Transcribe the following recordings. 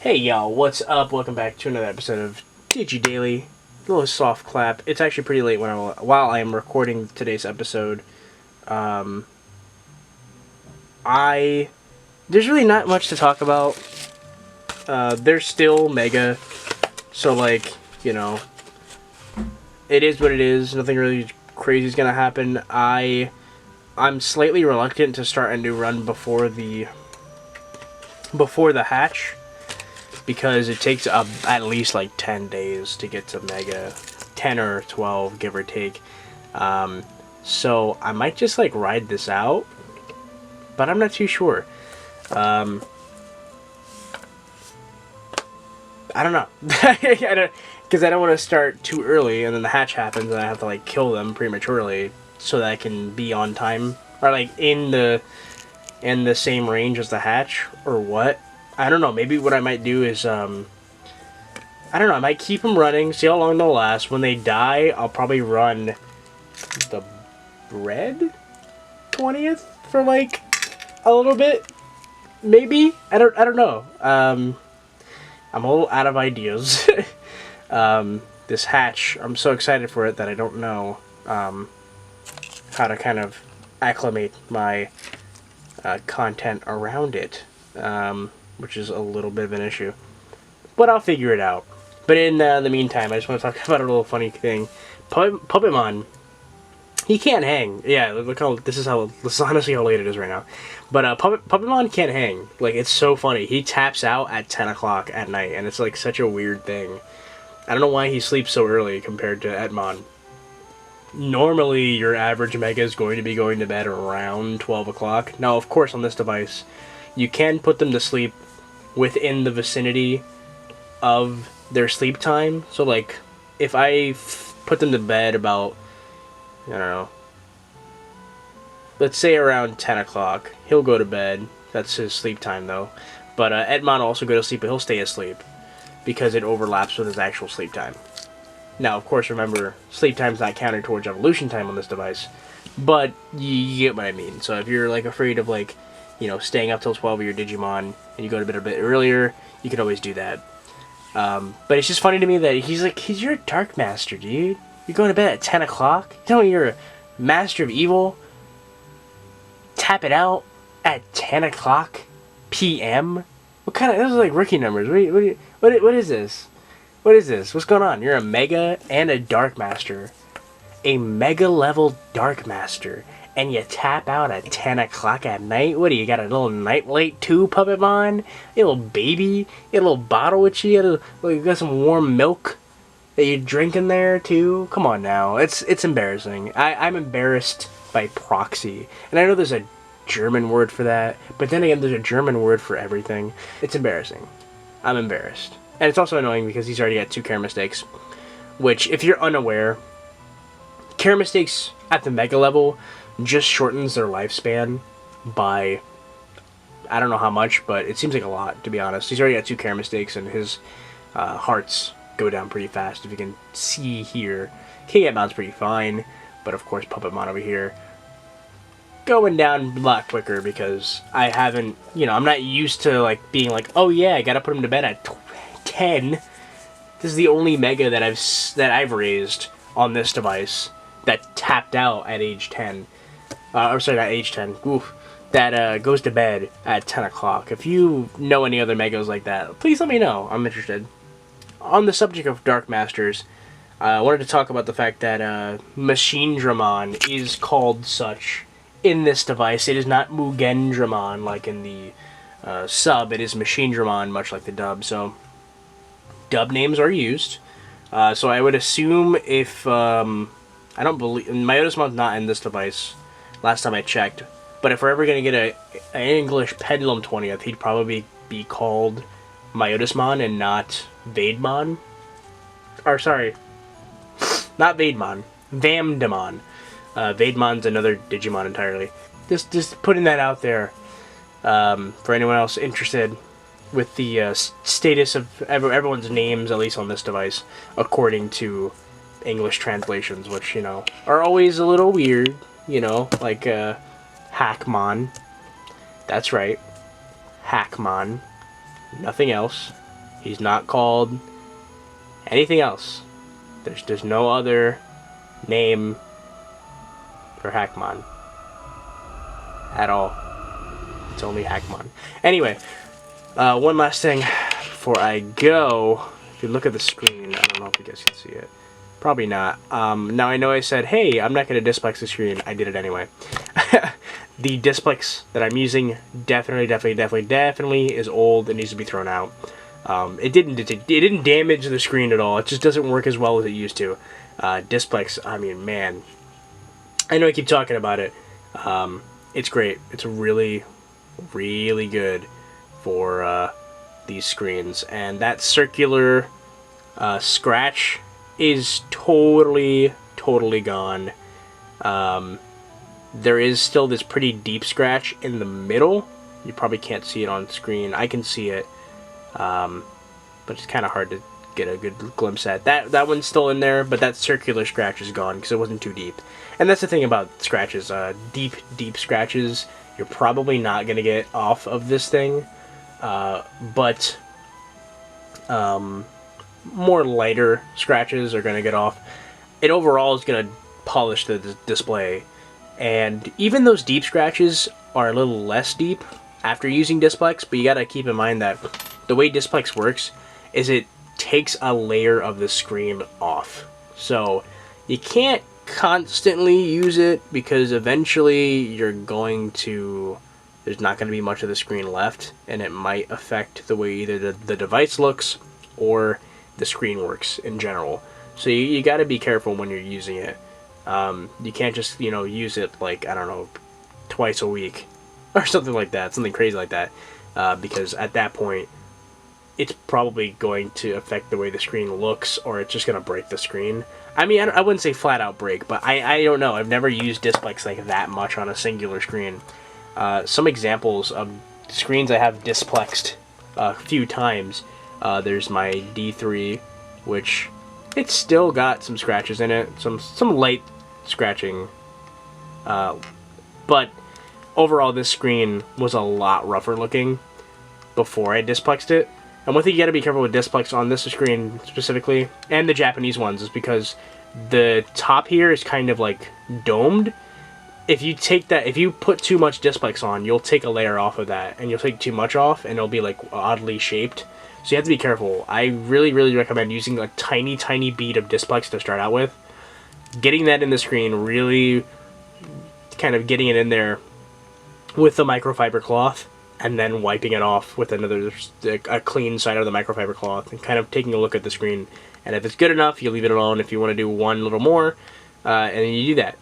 Hey y'all, what's up? Welcome back to another episode of Digi Daily. A little soft clap. It's actually pretty late while I am recording today's episode. I there's really not much to talk about. There's still Mega, so it is what it is. Nothing really crazy is gonna happen. I'm slightly reluctant to start a new run before the hatch, because it takes at least like 10 days to get to Mega, 10 or 12 give or take. So I might just ride this out, but I'm not too sure. I don't know. Because I don't want to start too early and then the hatch happens and I have to kill them prematurely so that I can be on time, or in the same range as the hatch, or what. I don't know. Maybe what I might do is, I don't know. I might keep them running, see how long they'll last. When they die, I'll probably run the Red 20th for a little bit. Maybe. I don't know. I'm a little out of ideas. This hatch, I'm so excited for it that I don't know how to kind of acclimate my content around it. Which is a little bit of an issue, but I'll figure it out. But in the meantime, I just want to talk about a little funny thing. Puppetmon, he can't hang. Yeah, look how this is honestly how late it is right now. But Puppetmon can't hang. It's so funny. He taps out at 10 o'clock at night, and it's such a weird thing. I don't know why he sleeps so early compared to Edmon. Normally, your average Mega is going to be going to bed around 12 o'clock. Now, of course, on this device, you can put them to sleep within the vicinity of their sleep time. So if I put them to bed about, I don't know, let's say around 10 o'clock, he'll go to bed. That's his sleep time though. But Edmon will also go to sleep, but he'll stay asleep because it overlaps with his actual sleep time. Now, of course, remember, sleep time's not counted towards evolution time on this device, but you get what I mean. So if you're afraid of staying up till 12 of your Digimon, and you go to bed a bit earlier, you can always do that. But it's just funny to me that he's your Dark Master, dude. You're going to bed at 10 o'clock? You know you're a Master of Evil? Tap it out at 10 o'clock p.m.? What kind of... Those are rookie numbers. What is this? What is this? What's going on? You're a Mega and a Dark Master. A Mega level Dark Master. And you tap out at 10 o'clock at night? What do you got, a little night light too, Puppetmon? You little baby? You got a little bottle with you? You got some warm milk that you drink in there too? Come on now. It's embarrassing. I'm embarrassed by proxy. And I know there's a German word for that, but then again, there's a German word for everything. It's embarrassing. I'm embarrassed. And it's also annoying because he's already got 2 care mistakes, which, if you're unaware, care mistakes at the Mega level just shortens their lifespan by, I don't know how much, but it seems like a lot, to be honest. He's already got 2 care mistakes, and his hearts go down pretty fast, if you can see here. K-Mount's pretty fine, but of course Puppetmon over here going down a lot quicker because I haven't, I'm not used to being oh yeah, I gotta put him to bed at 10. This is the only Mega that I've raised on this device that tapped out at age 10. Or sorry, not age 10. Oof. That goes to bed at 10 o'clock. If you know any other Megos like that, please let me know. I'm interested. On the subject of Dark Masters, I wanted to talk about the fact that Machine Dramon is called such in this device. It is not Mugen Dramon like in the sub. It is Machine Dramon, much like the dub. So, dub names are used. So I would assume if... I don't believe... Myotismon's not in this device, last time I checked. But if we're ever going to get an English Pendulum 20th, he'd probably be called Myotismon and not Vademon. Or, sorry. Not Vademon. Vamdemon. Vademon's another Digimon entirely. Just putting that out there for anyone else interested with the status of everyone's names, at least on this device, according to English translations, which, are always a little weird, like Hackmon. That's right. Hackmon. Nothing else. He's not called anything else. There's no other name for Hackmon at all. It's only Hackmon. Anyway, one last thing before I go. If you look at the screen, I don't know if you guys can see it. Probably not. Now I know I said, hey, I'm not going to Displex the screen. I did it anyway. The Displex that I'm using definitely is old and needs to be thrown out. It didn't damage the screen at all. It just doesn't work as well as it used to. Displex, I mean, man. I know I keep talking about it. It's great. It's really, really good for these screens. And that circular scratch is totally gone. There is still this pretty deep scratch in the middle. You probably can't see it on screen. I can see it. But it's kind of hard to get a good glimpse at. That one's still in there, but that circular scratch is gone because it wasn't too deep. And that's the thing about scratches. Deep scratches, you're probably not going to get off of this thing. But more lighter scratches are going to get off. It overall is going to polish the display. And even those deep scratches are a little less deep after using Displex, but you got to keep in mind that the way Displex works is it takes a layer of the screen off. So you can't constantly use it because eventually you're going to... there's not going to be much of the screen left, and it might affect the way either the device looks or the screen works in general. So you got to be careful when you're using it. You can't just, use it like, I don't know, twice a week or something like that, something crazy like that, because at that point it's probably going to affect the way the screen looks, or it's just going to break the screen. I mean, I wouldn't say flat out break, but I don't know. I've never used Displex like that much on a singular screen. Some examples of screens I have Displexed a few times. There's my D3, which it's still got some scratches in it, some light scratching, but overall this screen was a lot rougher looking before I Displexed it. And one thing you gotta be careful with Displex on this screen specifically, and the Japanese ones, is because the top here is kind of like domed. If you put too much Displex on, you'll take a layer off of that, and you'll take too much off, and it'll be like oddly shaped. So you have to be careful. I really recommend using a tiny bead of Displex to start out with. Getting that in the screen, really kind of getting it in there with the microfiber cloth, and then wiping it off with a clean side of the microfiber cloth, and kind of taking a look at the screen. And if it's good enough, you leave it alone. If you want to do one little more, and then you do that.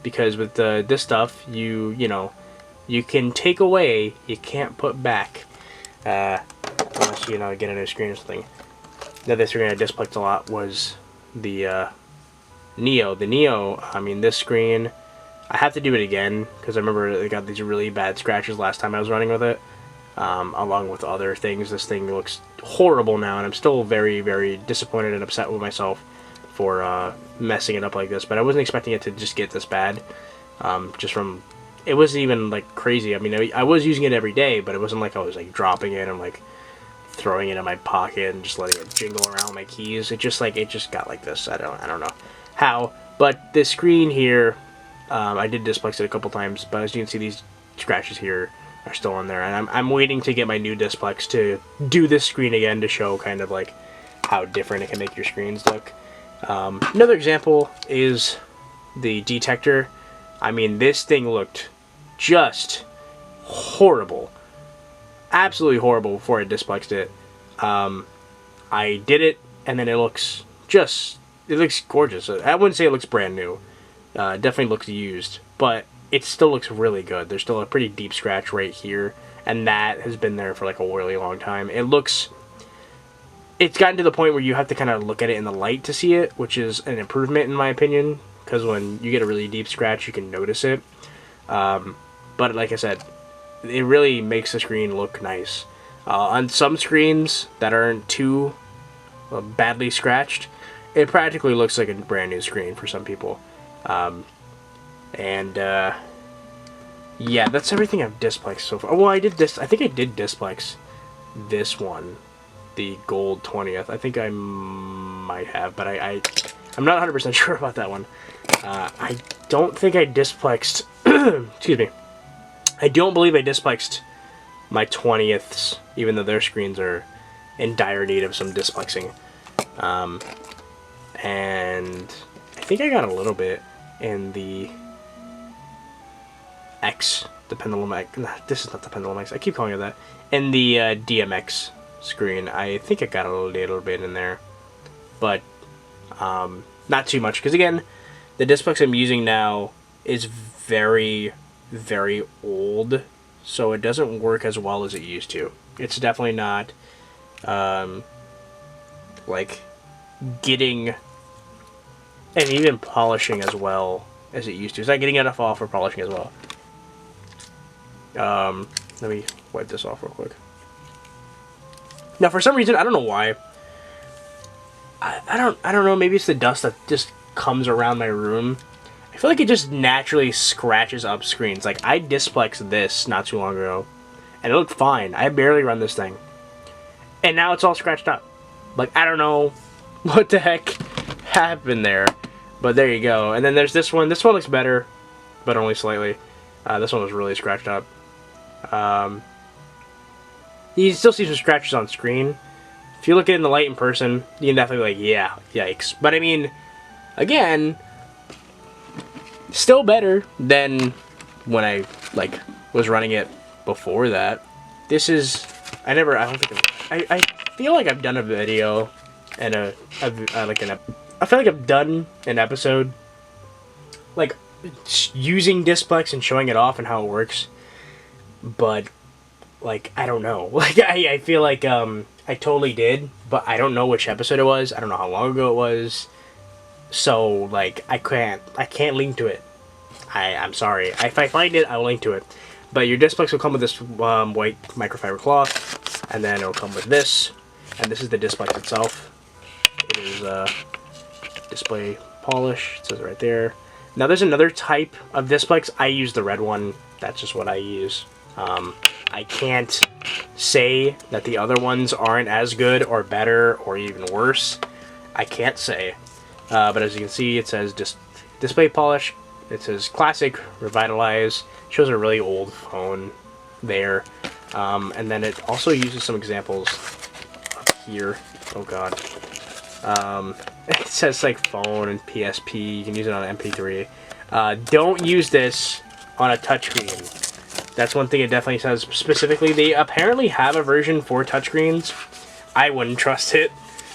Because with this stuff, you can take away, you can't put back. Unless you get a new screen or something. The other screen I Displexed a lot was the Neo. The Neo, I mean, this screen, I have to do it again because I remember it got these really bad scratches last time I was running with it. Along with other things, this thing looks horrible now, and I'm still very disappointed and upset with myself for messing it up like this. But I wasn't expecting it to just get this bad. Just from, it wasn't even like crazy. I mean, I was using it every day, but it wasn't like I was like dropping it and like throwing it in my pocket and just letting it jingle around my keys. It just got like this. I don't know how, but the screen here, I did Displex it a couple times, but as you can see, these scratches here are still on there, and I'm waiting to get my new Displex to do this screen again to show kind of like how different it can make your screens look. Another example is the detector. I mean, this thing looked just horrible. Absolutely horrible before I Displexed it. I did it, and then it looks gorgeous. I wouldn't say it looks brand new. It definitely looks used, but it still looks really good. There's still a pretty deep scratch right here, and that has been there for like a really long time. It's gotten to the point where you have to kind of look at it in the light to see it, which is an improvement in my opinion, because when you get a really deep scratch, you can notice it. But like I said, it really makes the screen look nice. On some screens that aren't too badly scratched, it practically looks like a brand new screen for some people. Yeah, that's everything I've Displexed so far. Well, I think I did Displex this one. the gold 20th. I think I might have, but I'm not 100% sure about that one. I don't think I displexed, excuse me, I don't believe I displexed my 20ths, even though their screens are in dire need of some displexing. And I think I got a little bit in the X, the Pendulum X. Nah, this is not the Pendulum X. I keep calling it that. In the DMX screen, I think I got a little bit in there, but not too much. Because again, the Displex I'm using now is very, very old, so it doesn't work as well as it used to. It's definitely not like getting and even polishing as well as it used to. It's not getting enough off for polishing as well. Let me wipe this off real quick. Now, for some reason, I don't know why. I don't know. Maybe it's the dust that just comes around my room. I feel like it just naturally scratches up screens. Like, I displexed this not too long ago, and it looked fine. I barely run this thing, and now it's all scratched up. Like, I don't know what the heck happened there, but there you go. And then there's this one. This one looks better, but only slightly. This one was really scratched up. You still see some scratches on screen. If you look at it in the light in person, you can definitely be like, yeah, yikes. But I mean, again, still better than when I was running it before that. This is, I feel like I've done a video and I feel like I've done an episode like using Displex and showing it off and how it works, but like, I don't know. Like, I feel like I totally did, but I don't know which episode it was. I don't know how long ago it was. So like, I can't link to it. I'm sorry. If I find it, I will link to it. But your Displex will come with this white microfiber cloth, and then it'll come with this, and this is the Displex itself. It is display polish. It says it right there. Now there's another type of Displex. I use the red one. That's just what I use. I can't say that the other ones aren't as good or better or even worse. I can't say. But as you can see, it says display polish. It says classic, revitalize. Shows a really old phone there. And then it also uses some examples up here. Oh god. It says like phone and PSP. You can use it on MP3. Don't use this on a touchscreen. That's one thing it definitely says specifically. They apparently have a version for touchscreens. I wouldn't trust it,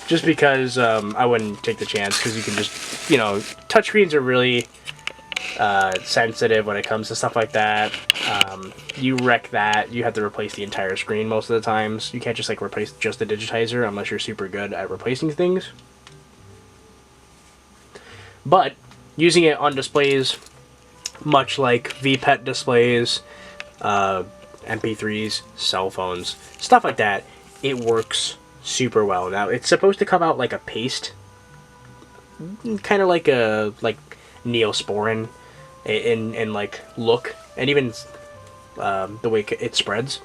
just because I wouldn't take the chance, because you can just, you know, touchscreens are really sensitive when it comes to stuff like that. You wreck that, you have to replace the entire screen most of the times. You can't just like replace just the digitizer unless you're super good at replacing things. But using it on displays, much like VPET displays, MP3s, cell phones, stuff like that, it works super well. Now, it's supposed to come out like a paste, kind of like a Neosporin in like look, and even the way it spreads.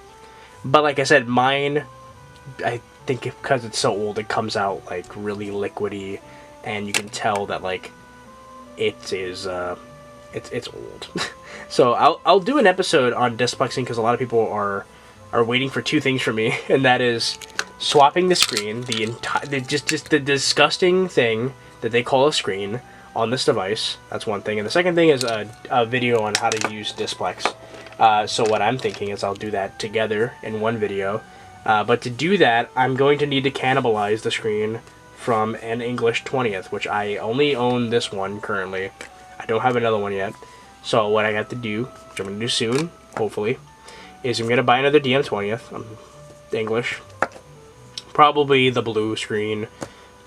But like I said, mine, I think because it's so old, it comes out like really liquidy, and you can tell that like it is it's old. So I'll do an episode on displexing, because a lot of people are waiting for two things from me, and that is swapping the screen, just the disgusting thing that they call a screen on this device. That's one thing, and the second thing is a video on how to use Displex. So what I'm thinking is I'll do that together in one video. But to do that, I'm going to need to cannibalize the screen from an English 20th, which I only own this one currently. I don't have another one yet. So what I have to do, which I'm going to do soon, hopefully, is I'm going to buy another DM20th, English. Probably the blue screen,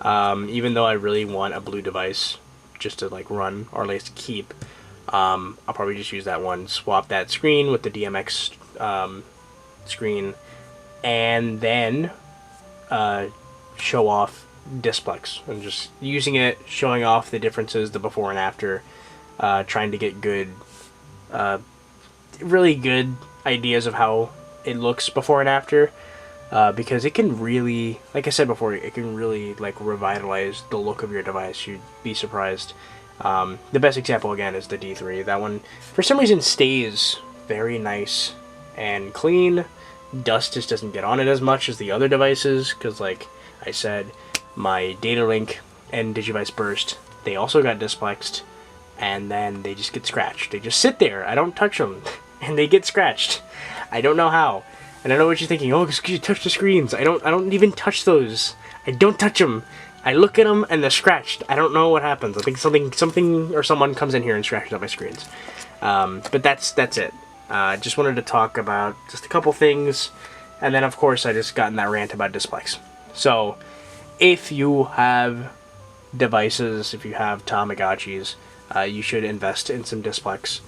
even though I really want a blue device just to like run, or at least keep. I'll probably just use that one, swap that screen with the DMX screen, and then show off Displex, and just using it, showing off the differences, the before and after, trying to get good, really good ideas of how it looks before and after. because it can really, like I said before, it can really like revitalize the look of your device. You'd be surprised. The best example again is the D3. That one, for some reason, stays very nice and clean. Dust just doesn't get on it as much as the other devices, because like I said, my Data Link and Digivice Burst, they also got displexed, and then they just get scratched. They just sit there. I don't touch them, and they get scratched. I don't know how. And I know what you're thinking. Oh, because you touch the screens. I don't even touch those. I don't touch them. I look at them and they're scratched. I don't know what happens. I think something or someone comes in here and scratches up my screens. But that's it. Just wanted to talk about just a couple things, and then of course I just got in that rant about Displex. So, if you have devices, if you have Tamagotchis, you should invest in some Displex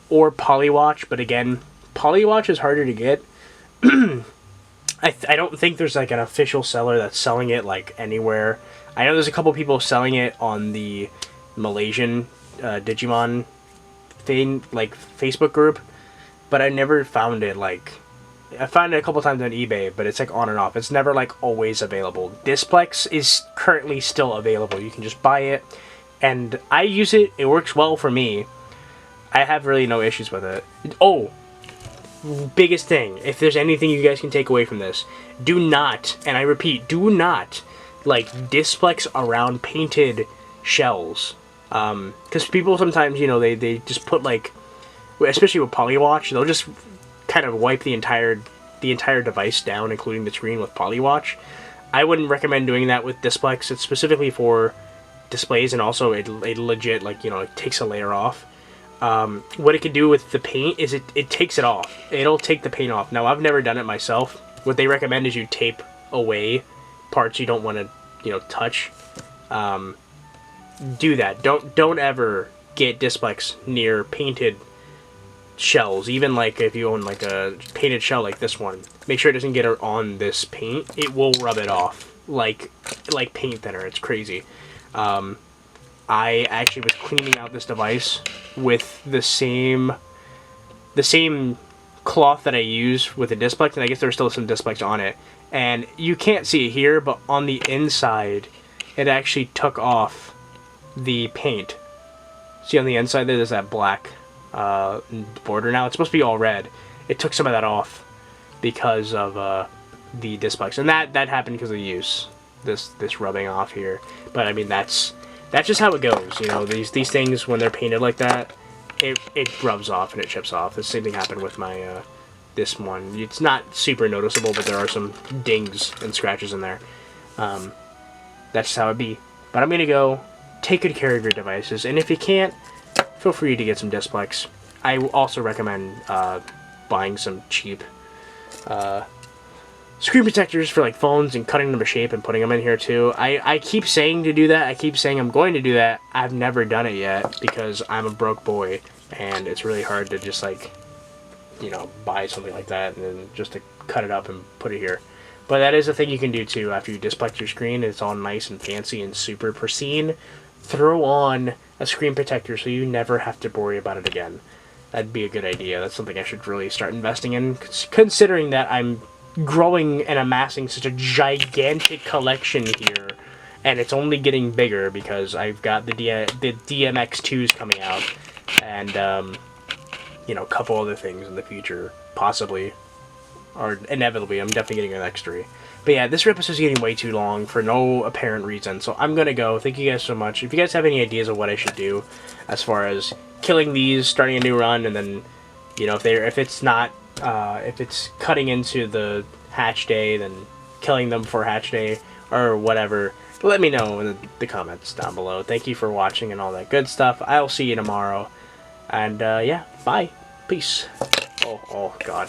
or Polywatch. But again, Polywatch is harder to get. I don't think there's like an official seller that's selling it like anywhere. I know there's a couple people selling it on the Malaysian Digimon thing, like Facebook group, but I never found it. Like, I found it a couple times on eBay, but it's like on and off. It's never like always available. Displex is currently still available. You can just buy it, and I use it. It works well for me. I have really no issues with it. Oh, biggest thing, if there's anything you guys can take away from this, do not, and I repeat, do not like Displex around painted shells, because people sometimes, you know, they just put like, especially with Polywatch, they'll just kind of wipe the entire device down, including the screen, with Polywatch. I wouldn't recommend doing that with Displex. It's specifically for displays, and also it legit, like, you know, it takes a layer off. What it can do with the paint is it takes it off. It'll take the paint off. Now, I've never done it myself. What they recommend is you tape away parts you don't want to, you know, touch. Do that. Don't ever get Displex near painted shells. Even like if you own like a painted shell like this one, make sure it doesn't get on this paint. It will rub it off like paint thinner. It's crazy. I actually was cleaning out this device with the same cloth that I use with the Displex, and I guess there's still some Displex on it. And you can't see it here, but on the inside, it actually took off the paint. See on the inside there's that black border now. It's supposed to be all red. It took some of that off because of the Displex, and that happened because of the use. This rubbing off here. But I mean, that's just how it goes, you know. These things, when they're painted like that, it rubs off and it chips off. The same thing happened with my this one. It's not super noticeable, but there are some dings and scratches in there. That's just how it be. But I'm gonna go. Take good care of your devices, and if you can't, feel free to get some Displex. I also recommend buying some cheap screen protectors for like phones and cutting them to shape and putting them in here too. I keep saying to do that. I keep saying I'm going to do that. I've never done it yet because I'm a broke boy, and it's really hard to just like, you know, buy something like that and then just to cut it up and put it here. But that is a thing you can do too after you Displex your screen. It's all nice and fancy and super pristine. Throw on a screen protector so you never have to worry about it again. That'd be a good idea. That's something I should really start investing in, considering that I'm growing and amassing such a gigantic collection here, and it's only getting bigger because I've got the DMX2s coming out, and you know, a couple other things in the future, possibly, or inevitably. I'm definitely getting an X3. But yeah, this episode's getting way too long for no apparent reason, so I'm gonna go. Thank you guys so much. If you guys have any ideas of what I should do as far as killing these, starting a new run, and then, you know, if it's cutting into the hatch day, then killing them for hatch day, or whatever, let me know in the comments down below. Thank you for watching and all that good stuff. I'll see you tomorrow. And, yeah, bye. Peace. Oh, God.